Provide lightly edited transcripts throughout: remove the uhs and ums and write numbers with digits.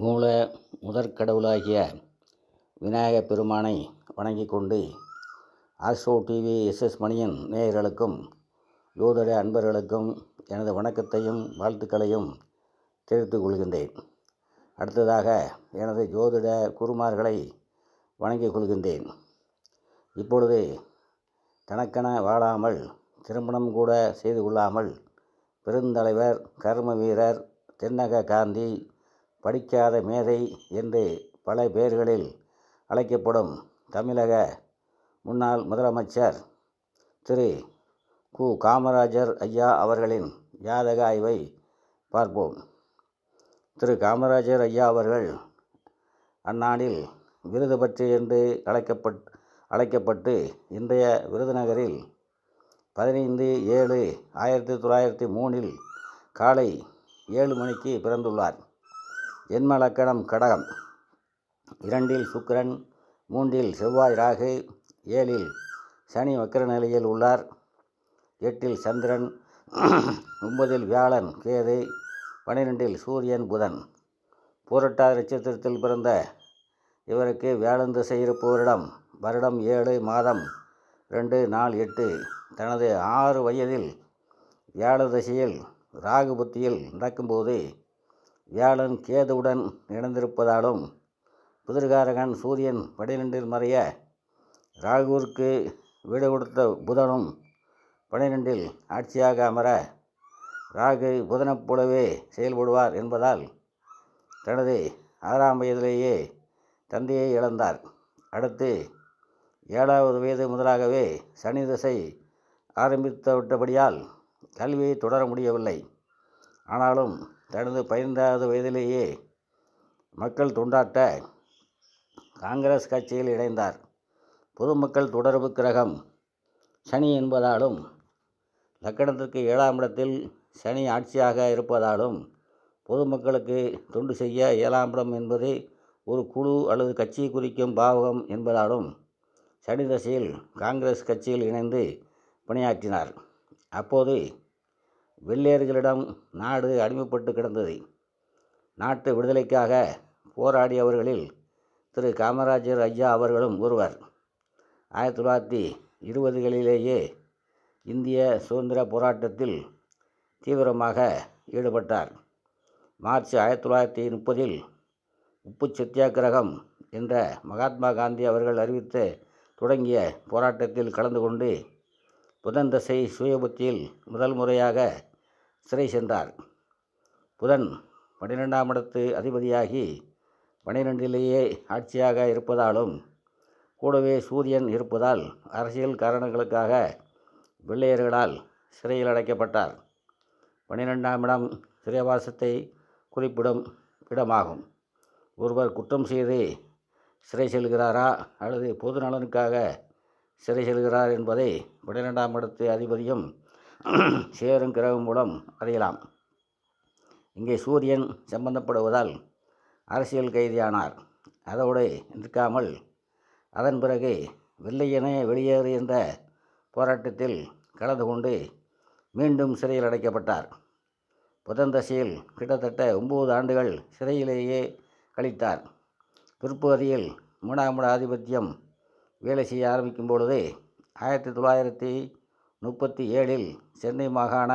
மூல முதற்கடவுளாகிய விநாயகப் பெருமானை வணங்கிக் கொண்டு ஆஸ்ட்ரோ டிவி எஸ்எஸ் மணியின் நேயர்களுக்கும் ஜோதிட அன்பர்களுக்கும் எனது வணக்கத்தையும் வாழ்த்துக்களையும் தெரிவித்துக் கொள்கின்றேன். அடுத்ததாக எனது ஜோதிட குருமார்களை வணங்கிக் கொள்கின்றேன். இப்பொழுது தனக்கென வாழாமல் திருமணம் கூட செய்து கொள்ளாமல் பெருந்தலைவர், கர்ம வீரர், தென்னக காந்தி, படிக்காத மேதை என்று பல பெயர்களில் அழைக்கப்படும் தமிழக முன்னாள் முதலமைச்சர் திரு கு. காமராஜர் ஐயா அவர்களின் ஜாதக ஆய்வை பார்ப்போம். திரு காமராஜர் ஐயா அவர்கள் அந்நாளில் விருது பற்றி என்று அழைக்கப்பட்டு இன்றைய விருதுநகரில் 15/7/1903 காலை 7 மணிக்கு பிறந்துள்ளார். ஜென்ம லக்கணம் கடகம், 2இல் சுக்கிரன், 3இல் செவ்வாய் ராகு, 7இல் சனி வக்கர நிலையில் உள்ளார், 8இல் சந்திரன், 9இல் வியாழன் கேது, 12இல் சூரியன் புதன். பூரட்டாதி நட்சத்திரத்தில் பிறந்த இவருக்கு வியாழன் திசை இருப்பவரிடம் வருடம் 7 மாதம் 2 நாள் 8. தனது 6 வயதில் வியாழ திசையில் ராகு புத்தியில் நடக்கும்போது வியாழன் கேதுவுடன் இணைந்திருப்பதாலும் புதிர்காரகன் சூரியன் 12இல் மறைய ராகுவிற்கு வீடு கொடுத்த புதனும் 12இல் ஆட்சியாக அமர ராகு புதனைப் போலவே செயல்படுவார் என்பதால் தனது 6ஆம் வயதிலேயே தந்தையை இழந்தார். அடுத்து 7வது வயது முதலாகவே சனி திசை ஆரம்பித்துவிட்டபடியால் கல்வியை தொடர முடியவில்லை. ஆனாலும் தனது 15வது வயதிலேயே மக்கள் தொண்டாற்ற காங்கிரஸ் கட்சியில் இணைந்தார். பொதுமக்கள் தொடர்பு கிரகம் சனி என்பதாலும் லக்கணத்திற்கு 7ஆம் இடத்தில் சனி ஆட்சியாக இருப்பதாலும் பொதுமக்களுக்கு தொண்டு செய்ய 7ஆம் இடம் என்பது ஒரு குழு அல்லது கட்சியை குறிக்கும் பாவகம் என்பதாலும் சனி தசையில் காங்கிரஸ் கட்சியில் இணைந்து பணியாற்றினார். அப்போது வெள்ளையர்களிடம் நாடு அடிமைப்பட்டு கிடந்தது. நாட்டு விடுதலைக்காக போராடியவர்களில் திரு காமராஜர் ஐயா அவர்களும் ஒருவர். 1920களிலேயே இந்திய சுதந்திர போராட்டத்தில் தீவிரமாக ஈடுபட்டார். மார்ச் 1930இல் உப்பு சத்தியாகிரகம் என்ற மகாத்மா காந்தி அவர்கள் அறிவித்து தொடங்கிய போராட்டத்தில் கலந்து கொண்டு புதன் தசை சுயபுத்தியில் முதல் முறையாக சிறை சென்றார். புதன் 12ஆம் இடத்து அதிபதியாகி 12லேயே ஆட்சியாக இருப்பதாலும் கூடவே சூரியன் இருப்பதால் அரசியல் காரணங்களுக்காக வெள்ளையர்களால் சிறையில் அடைக்கப்பட்டார். 12ஆம் இடம் சிறைவாசத்தை குறிப்பிடும் இடமாகும். ஒருவர் குற்றம் செய்து சிறை செல்கிறாரா அல்லது பொது நலனுக்காக சிறை செல்கிறார் என்பதை 12ஆம் இடத்து அதிபதியும் சேரும் கிரகம் மூலம் அறியலாம். இங்கே சூரியன் சம்பந்தப்படுவதால் அரசியல் கைதியானார். அதோடு நிற்காமல் அதன் பிறகு வெள்ளையனே வெளியேறு என்ற போராட்டத்தில் கலந்து கொண்டு மீண்டும் சிறையில் அடைக்கப்பட்டார். புதன் தசையில் கிட்டத்தட்ட 9 ஆண்டுகள் சிறையிலேயே கழித்தார். பிற்பகுதியில் 3ஆம் இட ஆதிபத்தியம் வேலை செய்ய ஆரம்பிக்கும் பொழுது 1937இல் சென்னை மாகாண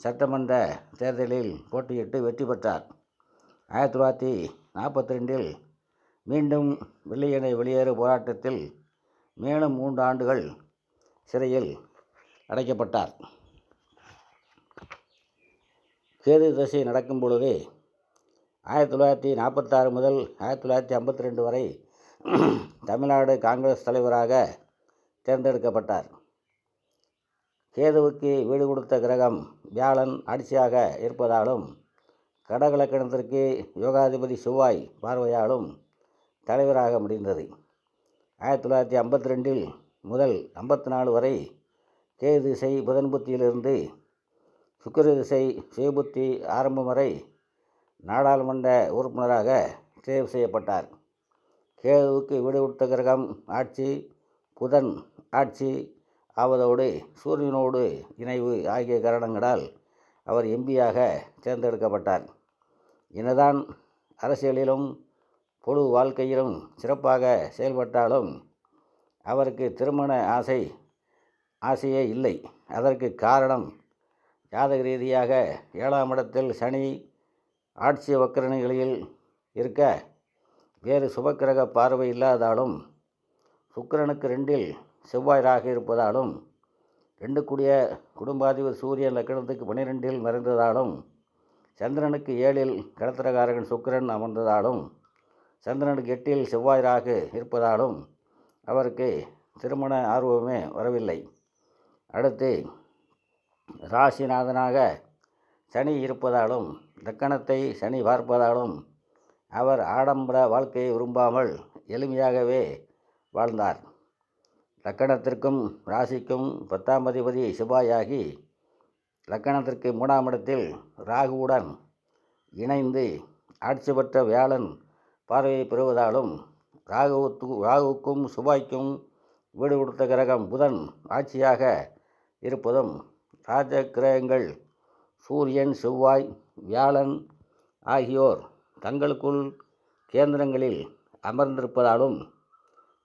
சட்டமன்ற தேர்தலில் போட்டியிட்டு வெற்றி பெற்றார். 1942இல் மீண்டும் வெள்ளையனே வெளியேறு போராட்டத்தில் மேலும் 3 ஆண்டுகள் சிறையில் அடைக்கப்பட்டார். கேது தசை நடக்கும் பொழுது 1946 முதல் 1952 வரை தமிழ்நாடு காங்கிரஸ் தலைவராக தேர்ந்தெடுக்கப்பட்டார். கேதுவுக்கு வீடு கொடுத்த கிரகம் வியாழன் ஆட்சியாக இருப்பதாலும் கடக லக்கணத்திற்கு யோகாதிபதி செவ்வாய் பார்வையாலும் தலைவராக முடிந்தது. 1952 முதல் 54 வரை கேது திசை புதன் புத்தியிலிருந்து சுக்கிர திசை சுயபுத்தி ஆரம்பம் வரை நாடாளுமன்ற உறுப்பினராக தேர்வு செய்யப்பட்டார். கேதுவுக்கு வீடு கொடுத்த கிரகம் ஆட்சி, புதன் ஆட்சி ஆவதோடு சூரியனோடு இணைவு ஆகிய காரணங்களால் அவர் எம்பியாக தேர்ந்தெடுக்கப்பட்டார். என்னதான் அரசியலிலும் பொது வாழ்க்கையிலும் சிறப்பாக செயல்பட்டாலும் அவருக்கு திருமண ஆசையே இல்லை. அதற்கு காரணம், ஜாதக ரீதியாக 7ஆம் இடத்தில் சனி ஆட்சி வக்கர நிலையில் இருக்க வேறு சுபக்கிரக பார்வை இல்லாதாலும், சுக்கிரனுக்கு 2இல் செவ்வாய் ராகு இருப்பதாலும், 2 கூடிய குடும்பாதிபதி சூரியன் லக்னத்துக்கு 12இல் மறைந்ததாலும், சந்திரனுக்கு 7இல் கடத்திரகாரகன் சுக்கிரன் அமர்ந்ததாலும், சந்திரனுக்கு 8இல் செவ்வாய் ராகு இருப்பதாலும் அவருக்கு திருமண ஆர்வமே வரவில்லை. அடுத்து ராசிநாதனாக சனி இருப்பதாலும், லக்கணத்தை சனி பார்ப்பதாலும் அவர் ஆடம்பர வாழ்க்கையை விரும்பாமல் எளிமையாகவே வாழ்ந்தார். லக்கணத்திற்கும் ராசிக்கும் 10ஆம் அதிபதி செவ்வாயாகி லக்கணத்திற்கு 3ஆம் இடத்தில் ராகுவுடன் இணைந்து ஆட்சி பெற்ற வியாழன் பார்வையை பெறுவதாலும், ராகுவுக்கும் செவ்வாய்க்கும் வீடு கொடுத்த கிரகம் புதன் ஆட்சியாக இருப்பதும், ராஜ கிரகங்கள் சூரியன் செவ்வாய் வியாழன் ஆகியோர் தங்களுக்குள் கேந்திரங்களில் அமர்ந்திருப்பதாலும்,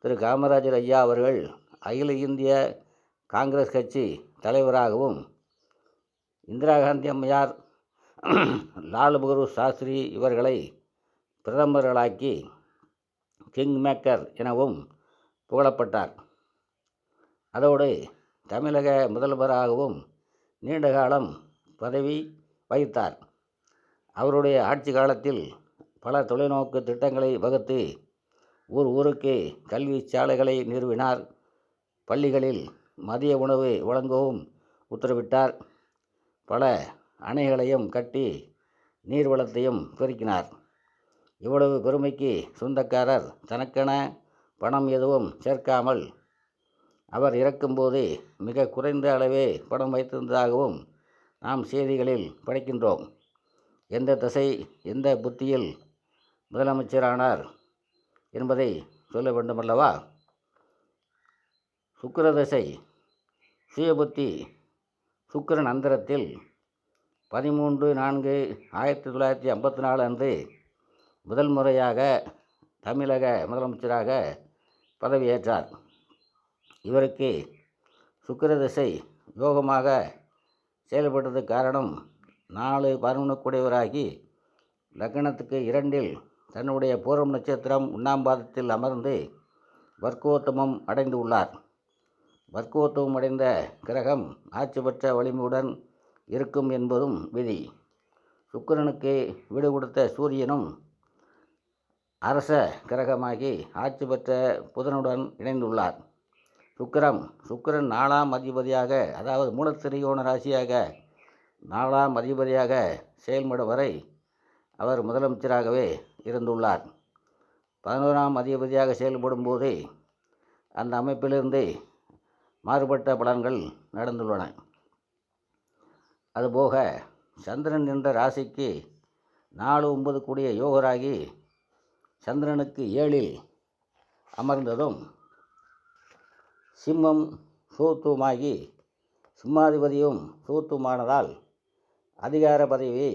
திரு காமராஜர் ஐயா அவர்கள் அகில இந்திய காங்கிரஸ் கட்சி தலைவராகவும், இந்திரா காந்தி அம்மையார், லால் பகதூர் சாஸ்திரி இவர்களை பிரதமர்களாக்கி கிங் மேக்கர் எனவும் புகழப்பட்டார். அதோடு தமிழக முதல்வராகவும் நீண்ட காலம் பதவி வகித்தார். அவருடைய ஆட்சி காலத்தில் பல தொலைநோக்கு திட்டங்களை வகுத்து ஊருக்கு கல்வி சாலைகளை நிறுவினார். பள்ளிகளில் மதிய உணவு வழங்கவும் உத்தரவிட்டார். பல அணைகளையும் கட்டி நீர்வளத்தையும் பெருக்கினார். இவ்வளவு பெருமைக்கு சொந்தக்காரர் தனக்கென பணம் எதுவும் சேர்க்காமல் அவர் இறக்கும்போது மிக குறைந்த அளவே பணம் வைத்திருந்ததாகவும் நாம் செய்திகளில் படிக்கின்றோம். எந்த திசை எந்த புத்தியில் முதலமைச்சரானார் என்பதை சொல்ல வேண்டுமல்லவா? சுக்கிர திசை சுயபுத்தி சுக்கிரன் அந்தரத்தில் 13/4/1954 அன்று முதல் முறையாக தமிழக முதலமைச்சராக பதவியேற்றார். இவருக்கு சுக்கிர திசை யோகமாக செயல்பட்டது காரணம், 4/11 கூடியவராகி லக்னத்துக்கு 2இல் தன்னுடைய பூரம் நட்சத்திரம் 1ஆம் பாதத்தில் அமர்ந்து வர்க்கோத்தமம் அடைந்து உள்ளார். வர்க்கோத்தமம் அடைந்த கிரகம் ஆட்சி பெற்ற வலிமையுடன் இருக்கும் என்பதும் விதி. சுக்கிரனுக்கு வீடு கொடுத்த சூரியனும் அரச கிரகமாகி ஆட்சி பெற்ற புதனுடன் இணைந்துள்ளார். சுக்கிரன் 4ஆம் அதிபதியாக, அதாவது மூலத்திரிகோண ராசியாக 4ஆம் அதிபதியாக செயல்படும் வரை அவர் முதலமைச்சராகவே இருந்துள்ளார். 11ஆம் அதிபதியாக செயல்படும் போது அந்த அமைப்பிலிருந்து மாறுபட்ட பலன்கள் நடந்துள்ளன. அதுபோக சந்திரன் என்ற ராசிக்கு 4-9 கூடிய யோகராகி சந்திரனுக்கு 7இல் அமர்ந்ததும், சிம்மம் சூத்துவமாகி சிம்மாதிபதியும் சூத்துவமானதால் அதிகார பதவியை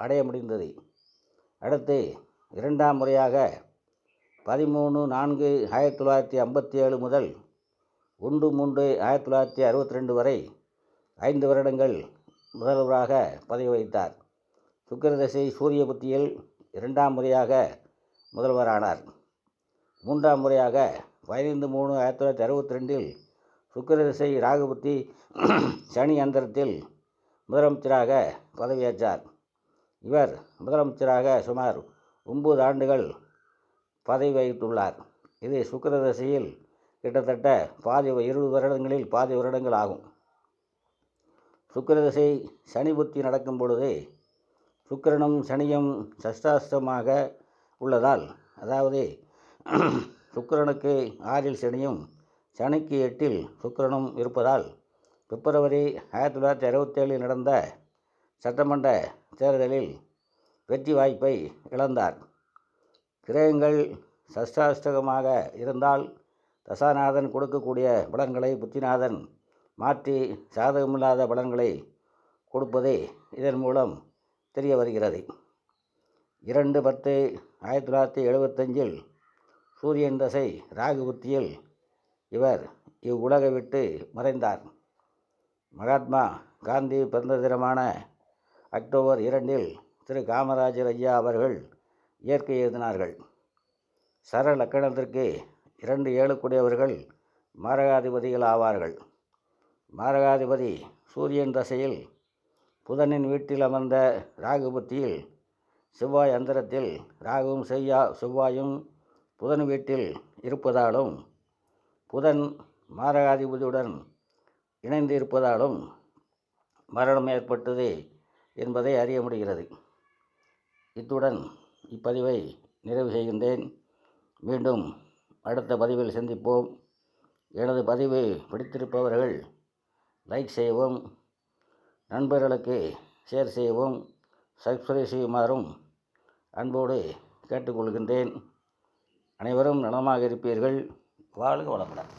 அடைய முடிந்தது. அடுத்து 2ஆம் முறையாக 13/4/1957 முதல் 1/3/1962 வரை 5 வருடங்கள் முதல்வராக பதவி வகித்தார். சுக்கிரதசை சூரிய புத்தியில் 2ஆம் முறையாக முதல்வரானார். 3ஆம் முறையாக 15/3/1962 சுக்கிரதசை ராகுபுத்தி சனி அந்தரத்தில் முதலமைச்சராக பதவியேற்றார். இவர் முதலமைச்சராக சுமார் 9 ஆண்டுகள் பதவி வகித்துள்ளார். இது சுக்கிரதசையில் கிட்டத்தட்ட 20 வருடங்களில் பாதி வருடங்கள் ஆகும். சுக்கிரதசை சனி புத்தி நடக்கும் பொழுது சுக்கிரனும் சனியும் சஷ்டாஷ்டமாக உள்ளதால், அதாவது சுக்கிரனுக்கு 6இல் சனியும் சனிக்கு 8இல் சுக்கிரனும் இருப்பதால் பிப்ரவரி 1967 நடந்த சட்டமன்ற தேர்தலில் வெற்றி வாய்ப்பை இழந்தார். கிரகங்கள் சஷ்டாஷ்டகமாக இருந்தால் தசாநாதன் கொடுக்கக்கூடிய பலன்களை புத்திநாதன் மாற்றி சாதகமில்லாத பலன்களை கொடுப்பதே இதன் மூலம் தெரிய வருகிறது. 2/10/1975 சூரியன் தசை ராகு புத்தியில் இவர் இவ்வுலகை விட்டு மறைந்தார். மகாத்மா காந்தி பிறந்த தினமான அக்டோபர் 2 திரு காமராஜர் ஐயா அவர்கள் இயற்கை எழுதினார்கள். சர லக்கணத்திற்கு 2 ஏழுக்குடையவர்கள் மாரகாதிபதிகள் ஆவார்கள். மாரகாதிபதி சூரியன் தசையில் புதனின் வீட்டில் அமர்ந்த ராகு புத்தியில் செவ்வாய் அந்தரத்தில் ராகுவும் செவ்வாயும் புதன் வீட்டில் இருப்பதாலும் புதன் மாரகாதிபதியுடன் இணைந்து இருப்பதாலும் மரணம் ஏற்பட்டது என்பதை அறிய முடிகிறது. இத்துடன் இப்பதிவை நிறைவு செய்கின்றேன். மீண்டும் அடுத்த பதிவில் சந்திப்போம். எனது பதிவு பிடித்திருப்பவர்கள் லைக் செய்யவும், நண்பர்களுக்கு ஷேர் செய்யவும், சப்ஸ்கிரைப் செய்யுமாறும் அன்போடு கேட்டுக்கொள்கின்றேன். அனைவரும் நலமாக இருப்பீர்கள். வாழ்க வளமுடன்.